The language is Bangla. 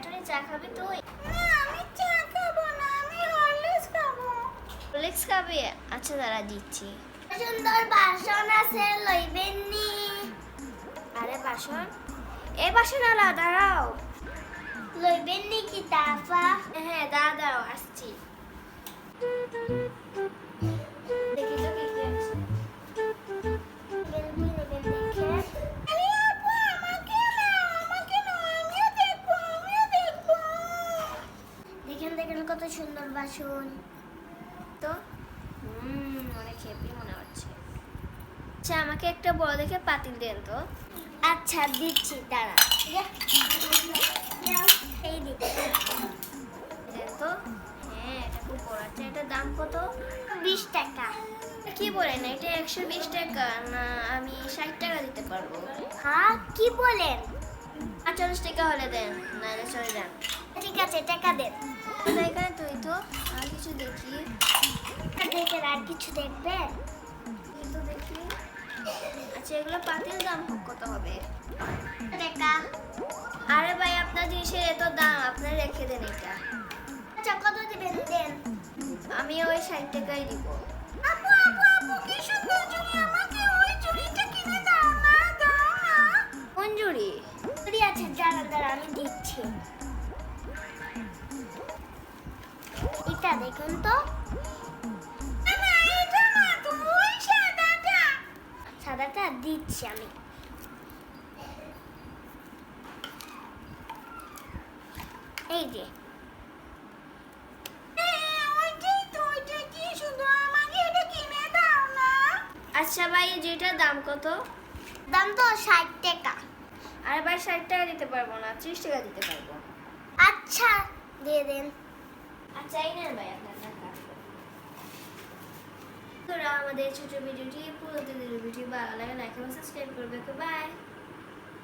টনি চা খাবি তুই? না আমি চা খাবো না, আমি হরলিক্স খাবো। হরলিক্স খাবি? আচ্ছা দাঁড়া দিচ্ছি। সুন্দর বাসন আছে, লইবেন নি? আরে বাসন, এই বাসন আলা দাঁড়াও। লইবেন নি কি তাফা? হ্যাঁ দাঁড়াও আসছি। দেখি তো কি কি আছে। আরে আপু আমাকে নাও, আমিও দেখবো। দেখেন কত সুন্দর বাসন। তো অনেক হেভি মনে হচ্ছে। আচ্ছা আমাকে একটা বড় দেখে পাতিল দেন তো। আচ্ছা দিচ্ছি, দাঁড়া। এই দিচ্ছি। দেন তো। হ্যাঁ এটা খুব বড়। আচ্ছা এটার দাম কত? 20 টাকা। কি বলেন, এটা 120 টাকা না, আমি 60 টাকা দিতে পারবো। হ্যাঁ কি বলেন? 40 টাকা হলে দেন, নাহলে চলে যান। ঠিক আছে, টাকা দেন। এখানে তুই তো আর কিছু দেখি। দেখেন আর কিছু দেখবেন? কিন্তু দেখি। আচ্ছা এগুলো পাতিল দাম কত হবে? টাকা। আরে ভাই আপনার জিনিসের এত দাম, আপনি রেখে দেন এটা। আচ্ছা কত দিবেন দেন? আমি ওই 60 টাকাই দিব। আপু কি সুন্দর চুড়ি, আমাকে ওই চুড়িটা কিনে দাও না। মঞ্জুরি চুড়ি আছে, দাঁড়া আমি দিচ্ছি। এটা দেখুন তো। না এটা না, তুই সাদাটা দিচ্ছি আমি। এই যে আচ্ছা ভাই যেটার দাম কত? দাম তো 60 টাকা। আরে ভাই 60 টাকা দিতে পারবো না, 30 টাকা দিতে পারবো। আচ্ছা দিয়ে দেন। আচ্ছা এই নেন ভাই আপনার টাকা। তোরা আমাদের ছোট ভিডিওটি পুরো ভিডিও ভালো লাগে লাইক এবং সাবস্ক্রাইব করবে। বাই।